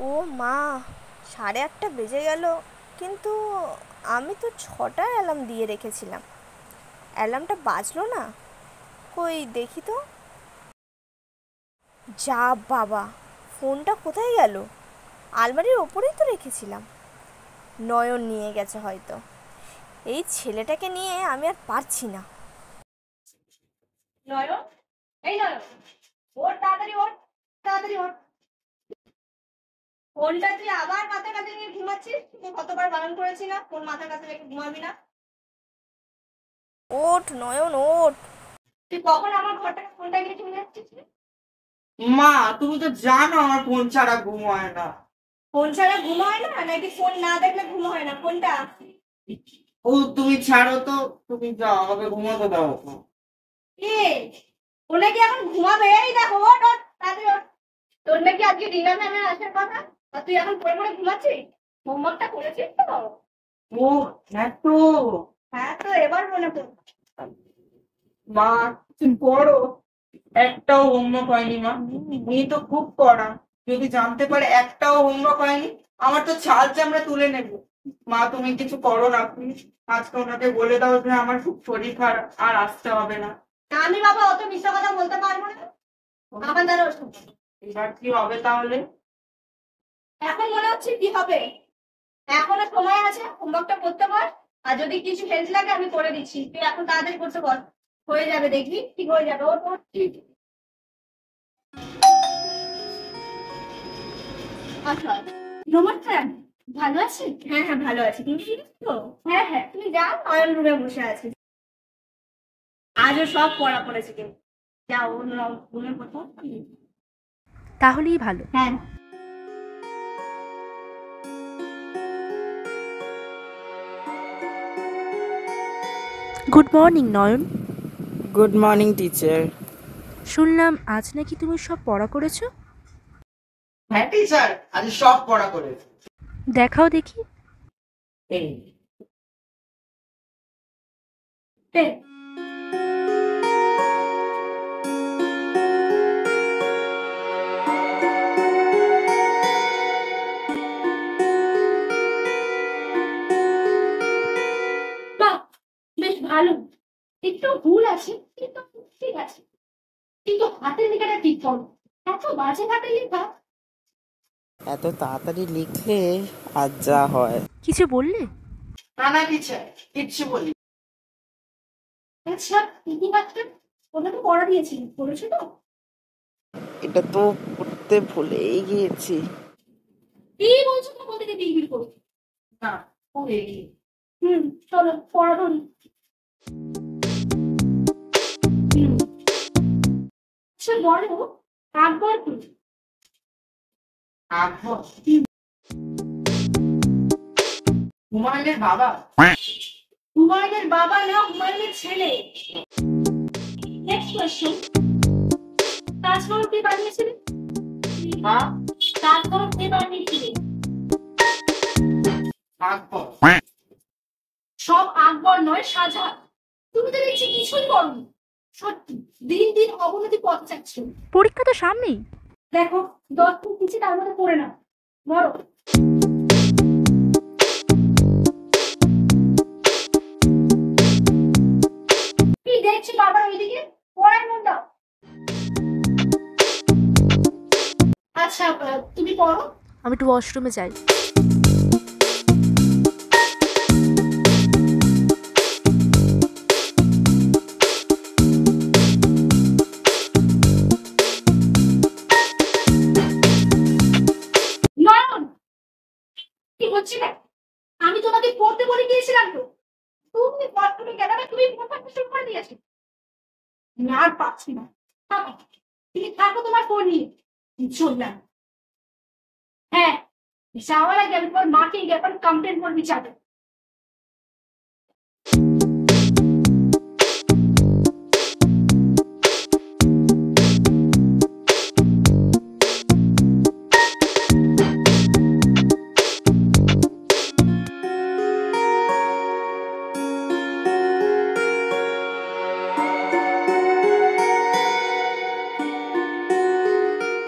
ও মা, 8:30 বেজে গেল, কিন্তু আমি তো 6টায় অ্যালার্ম দিয়ে রেখেছিলাম। অ্যালার্মটা বাজলো না। কই দেখি তো। যা বাবা, ফোনটা কোথায় গেল? আলমারির ওপরেই তো রেখেছিলাম। নয়ন নিয়ে গেছে হয়তো। এই ছেলেটাকে নিয়ে আমি আর পারছি না। নয়ন, এই নয়ন, ওর তাড়াতাড়ি ওর, তাড়াতাড়ি ওর। ফোনটা তুই আবার মাথার কাছে নিয়ে ঘুমাচ্ছিস? তোকে কতবার বারণ করেছি না ফোন মাথার কাছে রেখে ঘুমাবি না? ওঠ নয়ন, ওঠ। তুই কখন আমার ঘর থেকে ফোনটা নিয়ে চলে যাচ্ছিস? মা, তুমি তো জানো আমার ফোন ছাড়া ঘুম হয় না। ফোন ছাড়া ঘুম হয় না নাকি ফোন না দেখলে ঘুম হয় না? কোনটা? ও তুমি ছাড়ো তো, তুমি যাও, আমাকে ঘুমাতে দাও। কে? ও নাকি এখন ঘুমাবে? এই দেখো, ওঠ ওঠ, তাড়াতাড়ি ওঠ। তোর নাকি আজকে ডিনার ম্যামে আসার কথা, আর তুই এখন পড়ে পড়ে ঘুমাচ্ছিস? হোমওয়ার্কটা করেছিস তো? ও হ্যাঁ তো। হ্যাঁ তো, এবার মনে পড়ল। মা, তুমি পড়ো। একটাও হোমওয়ার্ক হয়নি মা। উনি তো খুব কড়া। যদি জানতে পারে একটাও হোমওয়ার্ক হয়নি, আমার তো ছাল চামড়া তুলে নেবো। মা, তুমি কিছু করো না প্লিজ। আজকে ওনাকে বলে দাও যে আমার খুব শরীর খারাপ, আর আসতে হবে না। আমি বাবা অত মিথ্যা কথা বলতে পারবো না। আমার দ্বারা ওসব। এবার কি হবে তাহলে? এখন মনে হচ্ছে কি হবে? এখনো সময় আছে, হোমওয়ার্কটা করতে পার। আর যদি কিছু হেল্প লাগে আমি করে দিচ্ছি, তুই এখন তাড়াতাড়ি করতে বল। হয়ে যাবে, দেখবি ঠিক হয়ে যাবে। ওর ওর। আচ্ছা, নমস্কার। ভালো আছি? হ্যাঁ হ্যাঁ, ভালো আছি। তুমি ঠিক আছো তো? হ্যাঁ হ্যাঁ, তুমি যাও, নয়ন রুমে বসে আছি। আজও সব পড়া পড়েছে কিন্তু। যাও অন্য রুমে বসো। তাহলেই ভালো। হ্যাঁ। Good morning Nayan. Good morning teacher. শুনলাম আজ নাকি তুমি সব পড়া করেছো। হ্যাঁ টিচার, আজ সব পড়া করেছে। দেখাও দেখি। এই তে, বাহ, বেশ ভালো। একটু ভুল আছে কিন্তু ঠিক আছে। কিন্তু হাতের লেখাটা ঠিক করো। এত বাজে হাতের লেখা। এত তাড়াতাড়ি লিখলে আজ যা হয়। কিছু বললে? না না টিচার, কিচ্ছু বলি। আচ্ছা, কি বাচ্চা, ওটা তো পড়া দিয়েছি, পড়েছো তো? এটা তো পড়তে ভুলেই গিয়েছি। কি বলছো তো, বলতে বিড়বিড় করো না, পড়ে গিয়ে। চলো পড়া ধরি। আচ্ছা বলো, আকবর কি? আকবর হুমায়ুনের বাবা। হুমায়ুনের বাবা না, হুমায়ুনের ছেলে। Next question. তাজমহল কে বানিয়েছিলেন? হ্যাঁ, তাজমহল কে বানিয়েছিলেন? আকবর। সব আকবর নয়, শাহজাহান। তুমি তো দেখছি কিছুই করনি। সত্যি দিন দিন অবনতি পথ চাচ্ছ। পরীক্ষা তো সামনেই। দেখো, 10 ফুট নিচে তার মধ্যে পড়ে না, মরো। কি দেখছি বাবার ওইদিকে? পড়ায় মন দাও। আচ্ছা, তুমি পড়ো। আমি একটু ওয়াশরুমে যাই। নয়ন, কি হচ্ছে না? আমি তোমাকে পড়তে বলে গিয়েছিলাম তো। তুমি বাথরুমে গেলে না, তুমি পড়তে শুরু করে দিয়েছো। না আর পাচ্ছি না। থাকো, তুমি থাকো তোমার ফোন নিয়ে। চললাম। হ্যাঁ, যাওয়ার আগে আমি তোমার মাকে গিয়ে এখন কমপ্লেন করবি যাবে।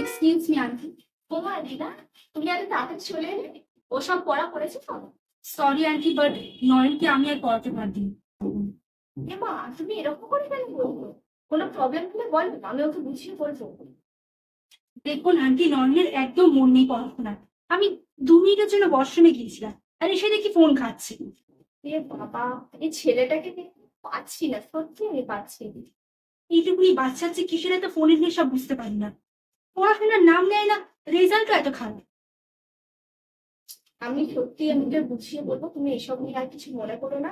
এক্সকিউজ মি আন্টি, তোমার দিদা, তুমি এত তাড়াতাড়ি চলে এলে? ওসব পড়া করেছে তো? সরি আন্টি, বাট নয়নকে আমি আর পড়াতে পারবো না। মা, তুমি এরকম করে কেন বলবো? কোনো প্রবলেম হলে বলো, আমি ওকে বুঝিয়ে বলবো। দেখুন আন্টি, নয়নের একদম মন নেই পড়াশোনায়। আমি 2 মিনিটের জন্য ওয়াশরুমে গিয়েছিলাম, আর এসে দেখি ফোন খাচ্ছে। এ বাবা, এই ছেলেটাকে দেখে পাচ্ছি না, সত্যি আমি পাচ্ছি না। এইটুকুনি বাচ্চার যে কিসের এত ফোনের নেশা বুঝতে পারি না। পড়াশোনার নাম নেয় না, রেজাল্টও এত খারাপ। আমি সত্যি ওকে বুঝিয়ে বলবো, তুমি এসব নিয়ে আর কিছু মনে করো না।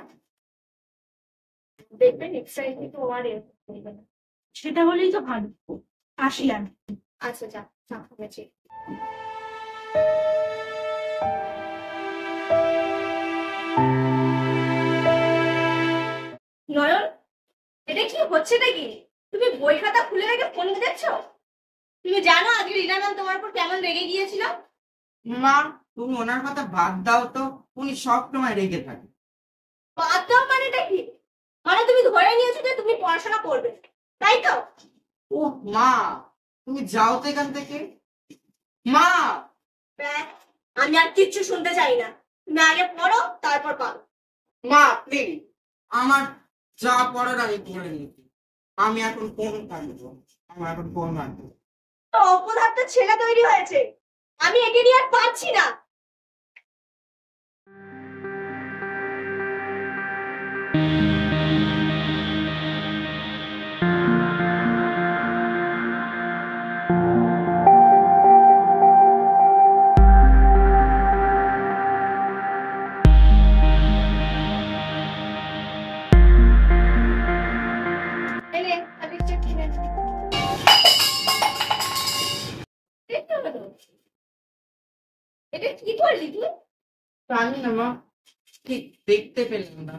দেখবে নেক্সট টাইম কিন্তু ও আর এরকম করবে না। সেটা হলেই তো ভালো। আসি আমি। আচ্ছা, যা যা, হয়েছে। নয়ন, এটা কি হচ্ছে নাকি? তুমি বই খাতা খুলে রেখে ফোন দেখছো? তুমি জানো আজকে রিনা ম্যাম তোমার উপর কেমন রেগে গিয়েছিল? মা, তুমি ওনার কথা বাদ দাও তো, উনি সব সময় রেগে থাকে। বাদ দাও মানেটা কি? মানে তুমি ধরে নিয়েছো যে তুমি পড়াশোনা করবে, তাই তো? ও মা, তুমি যাও তো এখান থেকে। মা, ব্যাস, আমি আর কিচ্ছু শুনতে চাই না। তুমি আগে পড়ো, তারপর পাবো। মা প্লিজ, আমার যা পড়ার আমি পড়ে নিয়েছি। আমি এখন কোন কাটবো? আমার এখন কোন কাটবো? তো অপদার্থ ছেলে তৈরি হয়েছে, আমি একে নিয়ে আর পারছি না। এলে, আবিরটা কিনে নে। এই কি হলো? এটা কি করলি তুই? জানি না মা, ঠিক দেখতে পেলাম না।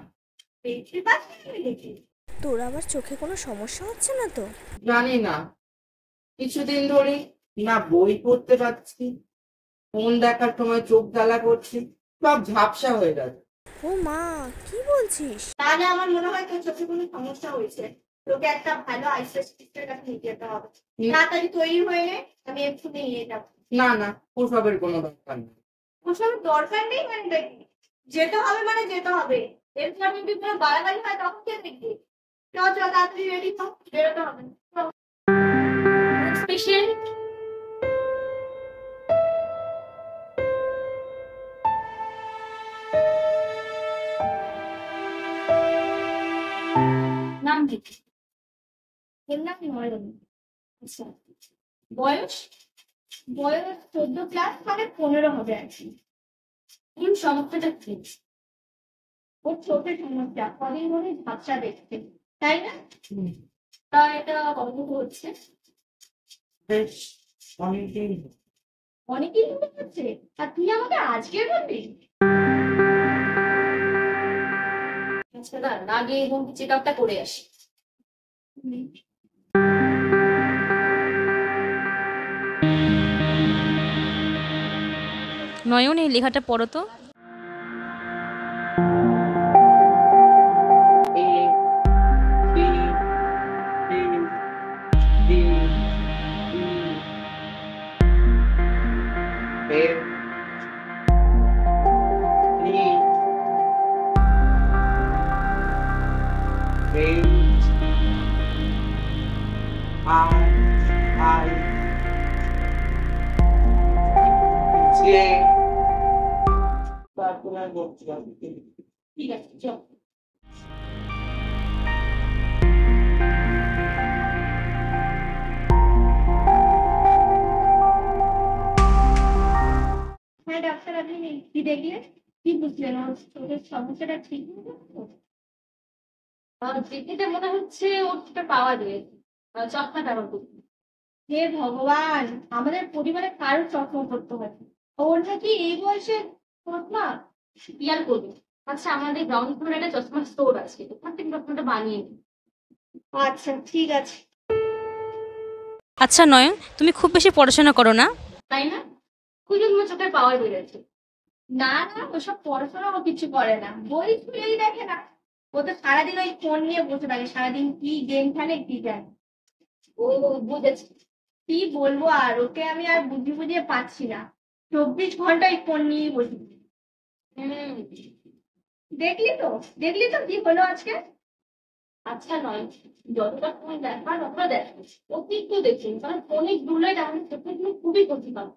দেখতে পাচ্ছি তুই দেখি। তোর আবার চোখে কোনো সমস্যা হচ্ছে না তো? জানি না, কিছুদিন ধরে না বই পড়তে পারছি, ফোন দেখার সময় চোখ জ্বালা করছি, সব ঝাপসা হয়ে যাচ্ছে। ও মা, কি বলছিস? তাহলে আমার মনে হয় তোর চোখে কোনো সমস্যা হয়েছে। তোকে একটা ভালো আই স্পেশালিস্টের কাছে নিয়ে যেতে হবে। তাড়াতাড়ি তৈরি হয়ে নে, আমি এক্ষুনি নিয়ে যাবো। না না, ওসবের কোনো দরকার নেই। ওসব দরকার নেই মানে দেখি, যেতে হবে মানে যেতে হবে। এরপর যদি কোনো বাড়াবাড়ি হয় তখন কে দেখবি? চল চল, তাড়াতাড়ি রেডি হও, বেরোতে হবে। পেশেন্ট, নাম দেখি। এর নাম নয়ন। আচ্ছা, বয়স? বয়স 14 ক্লাস, মানে 15 হবে আর কি। সমস্যাটা কি? ওর চোখের সমস্যা, কদিন ধরে ঝাপসা দেখছে, তাই না? তা এটা কতটুকু হচ্ছে? বেশ অনেকদিন। অনেকদিন ধরে হচ্ছে, আর তুই আমাকে আজকে বলবি? আচ্ছা দাঁড়ান, আগে এবং চেক আপটা করে আসি। নয়ন, এই লেখাটা পড়ো তো। ঠিক আছে, চল। হ্যাঁ ডাক্তার, আপনি কি দেখলেন? কি বুঝলেন? ওর চোখের সমস্যাটা ঠিক হয়ে যাচ্ছে? দেখতে মনে হচ্ছে ওর চোখে পাওয়া দিয়েছে, চশমা ব্যবহার করতে। হে ভগবান, আমাদের পরিবারে কারো চশমা পড়তে হয়, ওর নাকি এই বয়সে চশমা? কি আর করবে? আচ্ছা, আমাদের গ্রাউন্ড ফ্লোরে একটা চশমা স্টোর আছে, ওখান থেকে চশমাটা বানিয়ে নিই। আচ্ছা ঠিক আছে। আচ্ছা নয়ন, তুমি খুব বেশি পড়াশোনা করো না? তাই না? খুঁজে তোমার চোখের পাওয়ার বেড়েছে। না না, ওসব পড়াশোনা ও কিছু করে না, বই খুলেই দেখে না। ও তো সারাদিন ওই ফোন নিয়ে বসে থাকে, সারাদিন কি গেম খেলে কি জানে। ও বুঝেছি, কি বলবো আর, ওকে আমি আর বুঝিয়ে পাচ্ছি না। 24 ঘন্টাই ফোন নিয়ে বসি। দেখলি তো কি হলো আজকে। আচ্ছা নয়, যতটা ফোন দেখার ততটা দেখো, অতিরিক্ত দেখুন, কারণ ফোনের ব্লু লাইট আমাদের চোখের জন্য খুবই ক্ষতিকর।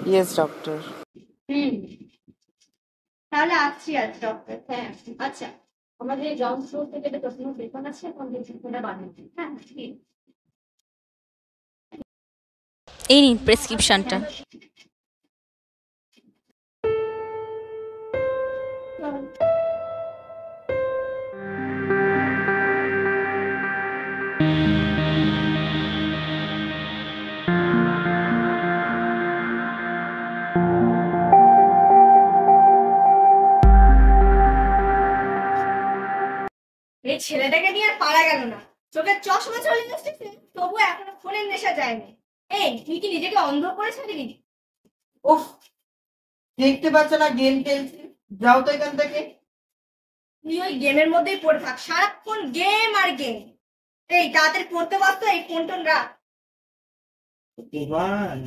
Yes doctor. তাহলে আসছি আজ ডক্টর। হ্যাঁ, আচ্ছা, আমাদের গ্রাউন্ড ফ্লোর থেকে একটা চশমার দোকান আছে, আমাদের সেখানে বানাচ্ছি। হ্যাঁ, ঠিক। এই নিন প্রেসক্রিপশনটা। এই ছেলেটাকে নিয়ে আর পারা গেল না। চোখের চশমা চলে যাচ্ছে, তবু এখনো ফোনের নেশা যায়নি। এই তুই কি নিজেকে অন্ধ করেছ নাকি? উফ, দেখতে পাচ্ছ না গেম খেলছি? যাও তো এখান থেকে। তুই ওই গেমের মধ্যেই পড়ে থাক, সারাক্ষণ গেম আর গেম। এই তাড়াতাড়ি পড়তে পারতো, এই ফোন টোন রাখ। এবার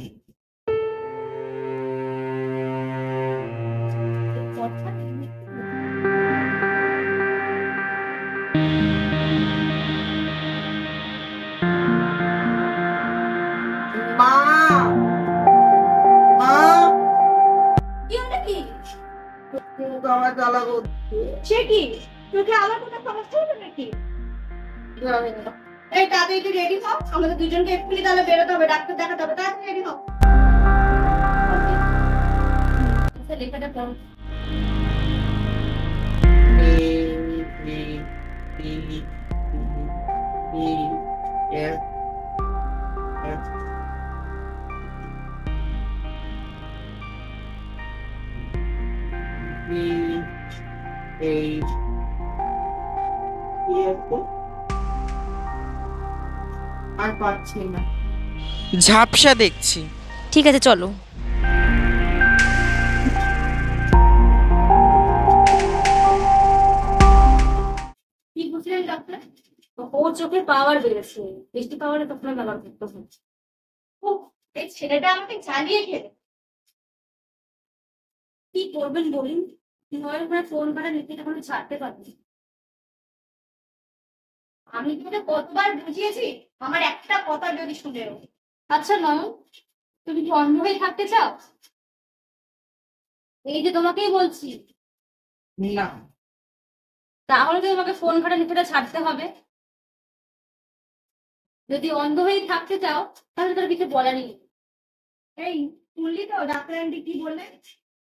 মা, মা, কি হলো কি? মুখ আমার জ্বালা করছে। সে কি, তোকে আমার কোনো সমস্যা হলো নাকি? এই তাড়াতাড়ি তুই রেডি হ, আমাদের দুজনকে এক্ষুনি তাহলে বেরোতে হবে, ডাক্তার দেখাতে হবে। তাড়াতাড়ি রেডি হ। আচ্ছা, লেখাটা পড়ো। আর পাচ্ছি না। ঝাপসা দেখছি। ঠিক আছে চলো। কি বুঝলেন ডাক্তার? ওর চোখের পাওয়ার বেড়েছে, বেশি পাওয়ারে তখন ব্যবহার করতে হচ্ছে। উফ, এই ছেলেটা আমাকে জ্বালিয়ে খেলে। কি করবেন বলুন? নয় করে ফোন ভাড়া নিতে এখনো ছাড়তে পারবেন। আমি তোকে কতবার বুঝিয়েছি, আমার একটা কথা যদি শুনেও। আচ্ছা নয়, তুমি কি অন্ধ হয়ে থাকতে চাও? এই যে তোমাকেই বলছি, না, তাহলে তো তোমাকে ফোন ভাড়া নিতে ছাড়তে হবে। যদি অন্ধ হয়ে থাকতে চাও তাহলে তার কিছু বলারই নেই। এই শুনলি তো ডাক্তার আন্টি কি বললে?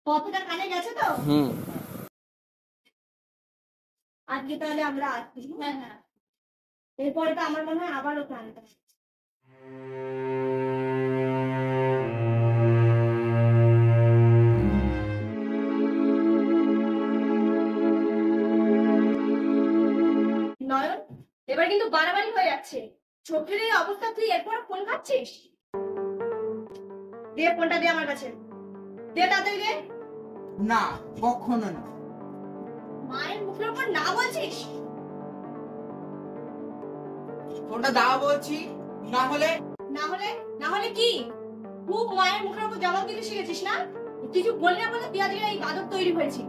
কতটা কানে গেছে তো? হুম। আজকে তাহলে আমরা আসছি। হ্যাঁ হ্যাঁ, এরপরে তো আমার মনে হয় আবারও কানটা। নয়ন, এবার কিন্তু বাড়াবাড়ি হয়ে যাচ্ছে। চোখের এই অবস্থা, তুই এরপর ফোন খাচ্ছিস? দে ফোনটা, দে আমার কাছে, দে তাড়াতাড়ি দে। না, কখনো না। মায়ের মুখের উপর না বলছিস? ফোনটা দাও বলছি, না হলে না হলে কি? খুব মায়ের মুখের উপর জবাব দিতে শিখেছিস না? কিছু বললে না বলে তুই আজকে এই বাদক তৈরি হয়েছি।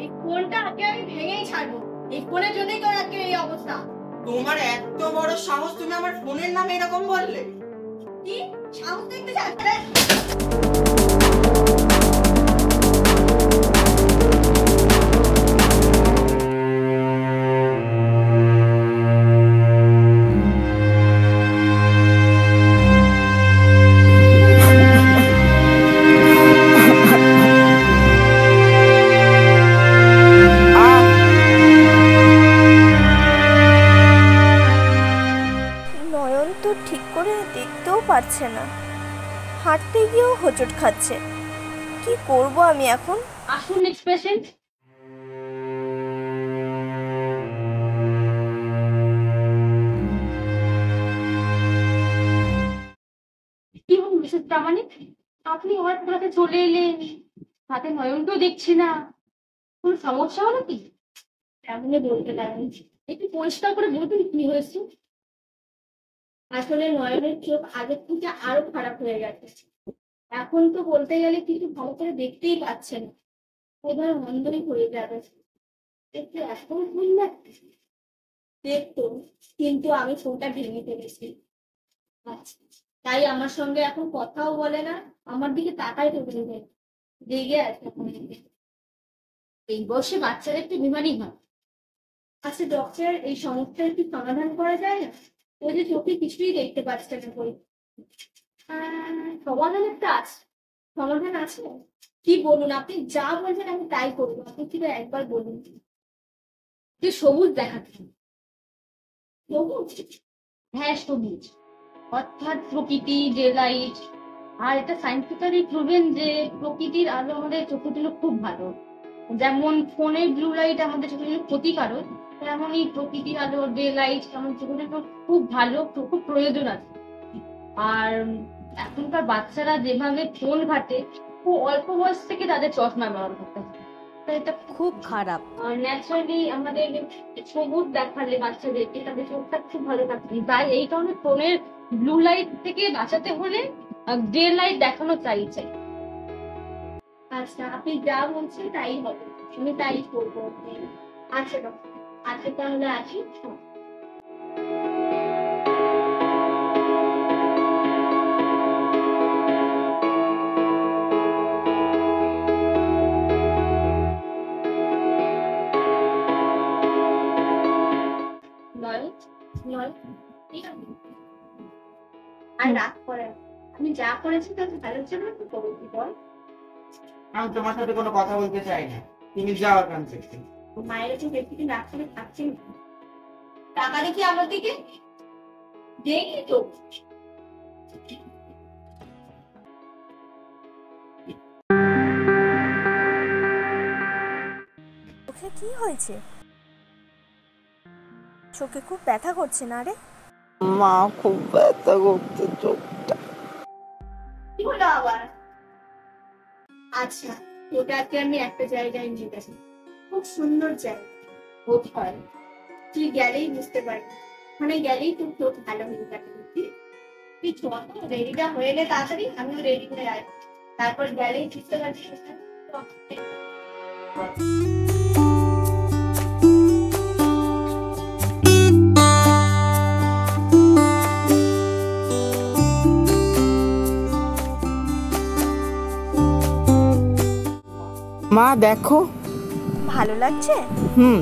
এই ফোনটা আজকে আমি ভেঙেই ছাড়বো। এই ফোনের জন্যই তোর আজকে এই অবস্থা। তোমার এত বড় সাহস, তুমি আমার ফোনের নামে এরকম বললে? কি সাহস দেখতে চাস? নয়ন তো ঠিক করে দেখতেও পারছে না, হাঁটতে গিয়েও হোঁচট খাচ্ছে। কি করব আমি এখন? আসুন নেক্সট পেশেন্ট। কি হল মিসেস প্রামাণিক, আপনি হঠাৎ করে চলে এলেন, হাতে নয়নকেও দেখছি না, কোন সমস্যা হলো কি? এমনি বলতে পারেন, একটু পরিষ্কার করে বলবেন কি হয়েছে? আসলে নয়নের চোখ আগের থেকে আরো খারাপ হয়ে গেছে। এখন তো বলতে গেলে কিছু ভালো করে দেখতেই পাচ্ছে না, এবার অন্ধই হয়ে যাবে। একটু এখন ভুল লাগছে দেখতো, কিন্তু আমি ফোনটা ভেঙে ফেলেছি। আচ্ছা, তাই আমার সঙ্গে এখন কথাও বলে না, আমার দিকে তাকাই তো ভেঙে রেগে আছে এখন। এই বয়সে বাচ্চারা একটু বিমানই হয়। আচ্ছা ডক্টর, এই সমস্যার কি সমাধান করা যায় না? ও যে চোখে কিছুই দেখতে পাচ্ছে না বই। সমাধান একটা আছে। সমাধান আছে? কি বলুন, আপনি যা বলছেন আমি তাই করবো, আপনি কিন্তু একবার বলুন। যে সবুজ দেখাচ্ছে। সবুজ? হ্যাঁ সবুজ, অর্থাৎ প্রকৃতি, ডে লাইট। আর এটা সায়েন্টিফিক্যালি প্রুভেন যে প্রকৃতির আলো আমাদের চোখের জন্য খুব ভালো। যেমন ফোনের ব্লু লাইট আমাদের চোখের জন্য ক্ষতিকারক, তেমনই প্রকৃতির আলো, ডে লাইট আমাদের চোখের জন্য খুব ভালো, খুব প্রয়োজন আছে। আর এখনকার বাচ্চারা যেভাবে ফোন ঘাটে, খুব অল্প বয়স থেকে তাদের চশমা ব্যবহার করতে হয়। এটা খুব খারাপ। ন্যাচারালি আমাদের সবুজ দেখালে বাচ্চাদেরকে তাদের চোখটা খুব ভালো থাকবে। তাই এই কারণে ফোনের ব্লু লাইট থেকে বাঁচাতে হলে ডে লাইট দেখানো চাইছে। আচ্ছা, আপনি যা বলছেন তাই হবে, আমি তাই করবো। আচ্ছা ডক্টর, আজকে তাহলে আসি। আর রাগ করে আমি যা করেছি তাতে ভালোর জন্য কি করবো বল? আমি তোমার সাথে কোনো কথা বলতে চাই না, তুমি যাও এখান থেকে। মায়ের কাছে ব্যক্তিকে রাগ করে থাকছি না। টাকা দেখি আমার দিকে দেখি তো। চোখে কি হয়েছে? চোখে খুব ব্যথা করছে না রে? মা খুব ব্যথা করছে চোখটা। কি হলো আবার? আচ্ছা, তোটাকে আমি একটা জায়গায় নিয়ে গেছি, খুব সুন্দর জায়গা, কোথায় তুই গেলেই বুঝতে পারবি। ওখানে গেলেই তোর চোখ ভালো হয়ে যাবে। তুই চল, রেডিটা হয়ে এলে তাড়াতাড়ি, আমিও রেডি হয়ে আসবো, তারপর গেলেই বুঝতে পারবি। মা দেখো। ভালো লাগছে? হুম।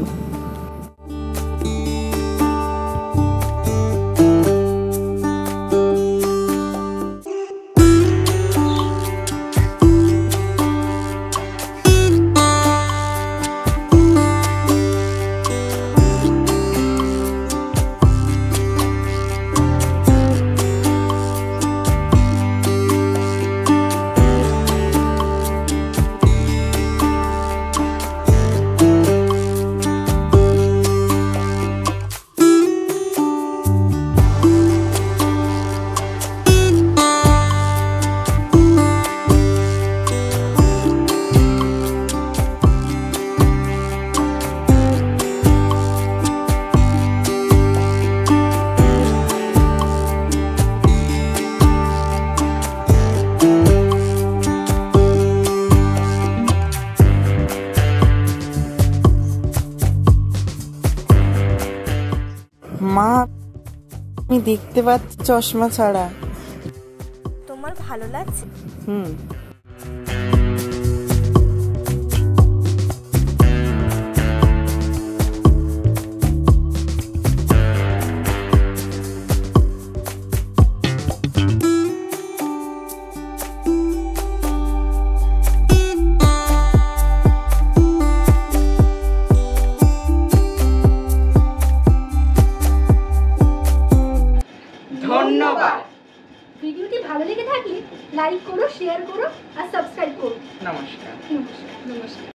মা আমি দেখতে পাচ্ছি চশমা ছাড়া। তোমার ভালো লাগছে? হুম। ধন্যবাদ। ভিডিওটি ভালো লেগে থাকলে লাইক করো, শেয়ার করো আর সাবস্ক্রাইব করো। নমস্কার। নমস্কার। নমস্কার।